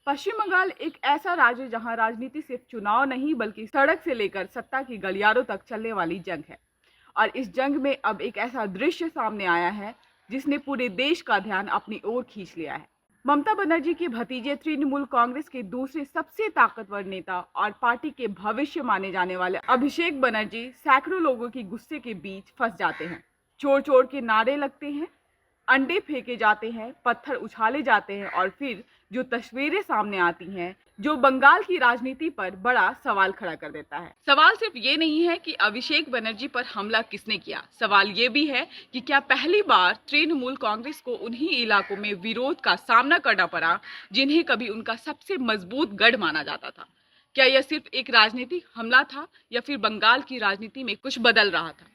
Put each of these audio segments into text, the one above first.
पश्चिम बंगाल एक ऐसा राज्य है जहां राजनीति सिर्फ चुनाव नहीं बल्कि सड़क से लेकर सत्ता की गलियारों तक चलने वाली जंग है। और इस जंग में अब एक ऐसा दृश्य सामने आया है जिसने पूरे देश का ध्यान अपनी ओर खींच लिया है। ममता बनर्जी के भतीजे तृणमूल कांग्रेस के दूसरे सबसे ताकतवर नेता और पार्टी के भविष्य माने जाने वाले अभिषेक बनर्जी सैकड़ों लोगों के गुस्से के बीच फंस जाते हैं। चोर चोर के नारे लगते हैं, अंडे फेंके जाते हैं, पत्थर उछाले जाते हैं और फिर जो तस्वीरें सामने आती हैं जो बंगाल की राजनीति पर बड़ा सवाल खड़ा कर देता है। सवाल सिर्फ ये नहीं है कि अभिषेक बनर्जी पर हमला किसने किया, सवाल ये भी है कि क्या पहली बार तृणमूल कांग्रेस को उन्हीं इलाकों में विरोध का सामना करना पड़ा जिन्हें कभी उनका सबसे मजबूत गढ़ माना जाता था। क्या यह सिर्फ एक राजनीतिक हमला था या फिर बंगाल की राजनीति में कुछ बदल रहा था।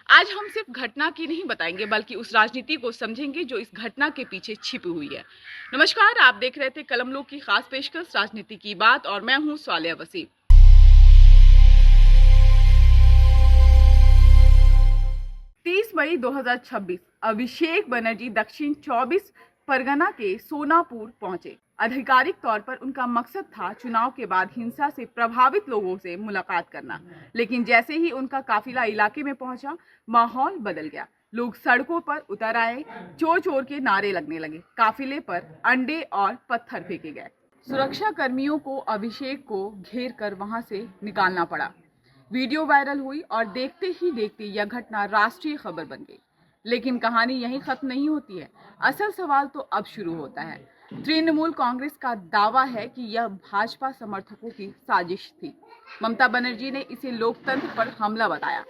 आज हम सिर्फ घटना की नहीं बताएंगे बल्कि उस राजनीति को समझेंगे जो इस घटना के पीछे छिपी हुई है। नमस्कार, आप देख रहे थे कलम लोग की खास पेशकश राजनीति की बात और मैं हूं स्वालिया वसीम। 30 मई 2026 अभिषेक बनर्जी दक्षिण 24 परगना के सोनापुर पहुंचे। आधिकारिक तौर पर उनका मकसद था चुनाव के बाद हिंसा से प्रभावित लोगों से मुलाकात करना, लेकिन जैसे ही उनका काफिला इलाके में पहुंचा माहौल बदल गया। लोग सड़कों पर उतर आए, चोर चोर के नारे लगने लगे, काफिले पर अंडे और पत्थर फेंके गए। सुरक्षा कर्मियों को अभिषेक को घेर कर वहां से निकालना पड़ा। वीडियो वायरल हुई और देखते ही देखते यह घटना राष्ट्रीय खबर बन गई। लेकिन कहानी यहीं खत्म नहीं होती है। असल सवाल तो अब शुरू होता है। तृणमूल कांग्रेस का दावा है कि यह भाजपा समर्थकों की साजिश थी। ममता बनर्जी ने इसे लोकतंत्र पर हमला बताया।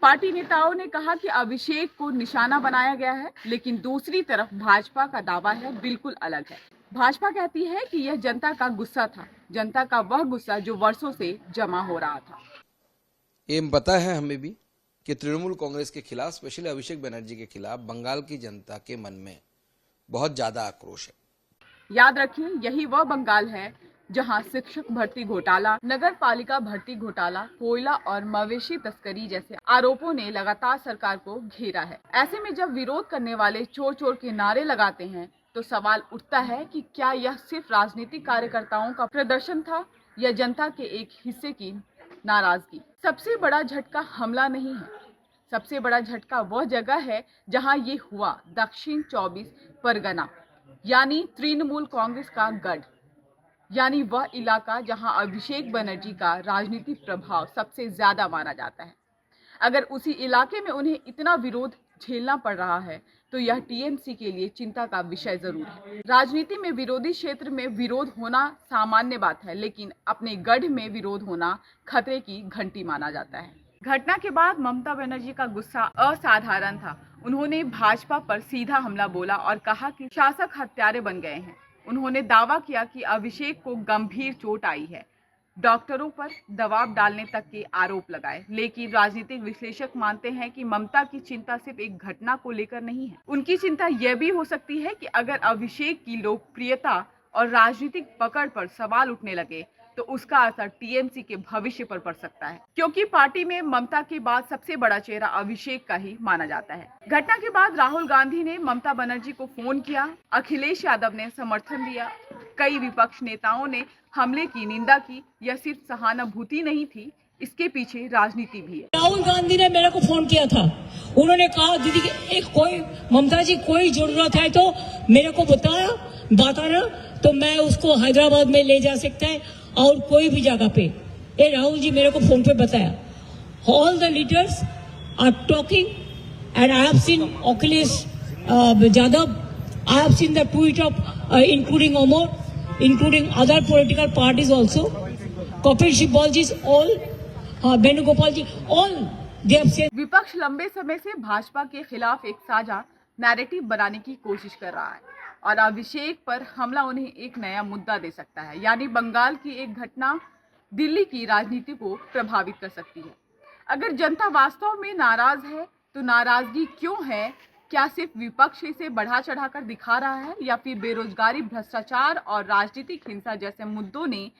पार्टी नेताओं ने कहा कि अभिषेक को निशाना बनाया गया है, लेकिन दूसरी तरफ भाजपा का दावा है बिल्कुल अलग है। भाजपा कहती है कि यह जनता का गुस्सा था, जनता का वह गुस्सा जो वर्षों से जमा हो रहा था। ये पता है हमें भी कि तृणमूल कांग्रेस के खिलाफ, स्पेशली अभिषेक बनर्जी के खिलाफ बंगाल की जनता के मन में बहुत ज्यादा आक्रोश है। याद रखिए, यही वह बंगाल है जहां शिक्षक भर्ती घोटाला, नगर पालिका भर्ती घोटाला, कोयला और मवेशी तस्करी जैसे आरोपों ने लगातार सरकार को घेरा है। ऐसे में जब विरोध करने वाले चोर चोर के नारे लगाते हैं तो सवाल उठता है कि क्या यह सिर्फ राजनीतिक कार्यकर्ताओं का प्रदर्शन था या जनता के एक हिस्से की नाराजगी। सबसे बड़ा झटका हमला नहीं है, सबसे बड़ा झटका वह जगह है जहां ये हुआ, दक्षिण 24 परगना, यानी तृणमूल कांग्रेस का गढ़, यानी वह इलाका जहां अभिषेक बनर्जी का राजनीतिक प्रभाव सबसे ज्यादा माना जाता है। अगर उसी इलाके में उन्हें इतना विरोध झेलना पड़ रहा है तो यह टीएमसी के लिए चिंता का विषय जरूर है। राजनीति में विरोधी क्षेत्र में विरोध होना सामान्य बात है, लेकिन अपने गढ़ में विरोध होना खतरे की घंटी माना जाता है। घटना के बाद ममता बनर्जी का गुस्सा असाधारण था। उन्होंने भाजपा पर सीधा हमला बोला और कहा कि शासक हत्यारे बन गए हैं। उन्होंने दावा किया कि अभिषेक को गंभीर चोट आई है, डॉक्टरों पर दबाव डालने तक के आरोप लगाए। लेकिन राजनीतिक विश्लेषक मानते हैं कि ममता की चिंता सिर्फ एक घटना को लेकर नहीं है। उनकी चिंता यह भी हो सकती है कि अगर अभिषेक की लोकप्रियता और राजनीतिक पकड़ पर सवाल उठने लगे तो उसका असर टीएमसी के भविष्य पर पड़ सकता है, क्योंकि पार्टी में ममता के बाद सबसे बड़ा चेहरा अभिषेक का ही माना जाता है। घटना के बाद राहुल गांधी ने ममता बनर्जी को फोन किया, अखिलेश यादव ने समर्थन दिया, कई विपक्ष नेताओं ने हमले की निंदा की। यह सिर्फ सहानुभूति नहीं थी, इसके पीछे राजनीति भी है। राहुल गांधी ने मेरे को फोन किया था, उन्होंने कहा दीदी एक कोई ममता जी कोई जरूरत है तो मेरे को बताना तो मैं उसको हैदराबाद में ले जा सकता है और कोई भी जगह पे। ये राहुल जी मेरे को फोन पे बताया। All the leaders are talking and I have seen Akhilesh Yadav, I have seen the tweet of including Amar, including other political parties also, Kapil Sibal ji, all Venugopal ji, all they have said. विपक्ष लंबे समय से भाजपा के खिलाफ एक साझा narrative बनाने की कोशिश कर रहा है और अभिषेक पर हमला उन्हें एक नया मुद्दा दे सकता है, यानी बंगाल की एक घटना दिल्ली की राजनीति को प्रभावित कर सकती है। अगर जनता वास्तव में नाराज है तो नाराजगी क्यों है? क्या सिर्फ विपक्ष इसे बढ़ा चढ़ाकर दिखा रहा है या फिर बेरोजगारी, भ्रष्टाचार और राजनीतिक हिंसा जैसे मुद्दों ने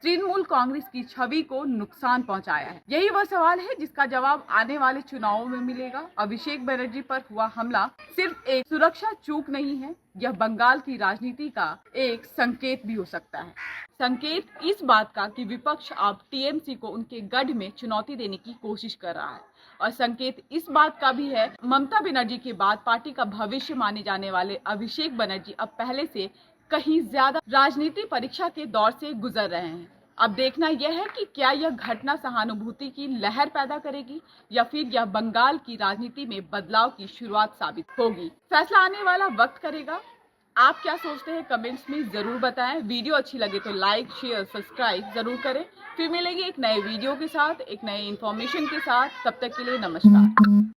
तृणमूल कांग्रेस की छवि को नुकसान पहुंचाया है। यही वह सवाल है जिसका जवाब आने वाले चुनावों में मिलेगा। अभिषेक बनर्जी पर हुआ हमला सिर्फ एक सुरक्षा चूक नहीं है, यह बंगाल की राजनीति का एक संकेत भी हो सकता है। संकेत इस बात का कि विपक्ष अब टीएमसी को उनके गढ़ में चुनौती देने की कोशिश कर रहा है, और संकेत इस बात का भी है ममता बनर्जी के बाद पार्टी का भविष्य माने जाने वाले अभिषेक बनर्जी अब पहले से कहीं ज्यादा राजनीति परीक्षा के दौर से गुजर रहे हैं। अब देखना यह है कि क्या यह घटना सहानुभूति की लहर पैदा करेगी या फिर यह बंगाल की राजनीति में बदलाव की शुरुआत साबित होगी। फैसला आने वाला वक्त करेगा। आप क्या सोचते हैं कमेंट्स में जरूर बताएं। वीडियो अच्छी लगे तो लाइक, शेयर, सब्सक्राइब जरूर करें। फिर मिलेंगे एक नए वीडियो के साथ, एक नए इन्फॉर्मेशन के साथ। तब तक के लिए नमस्कार।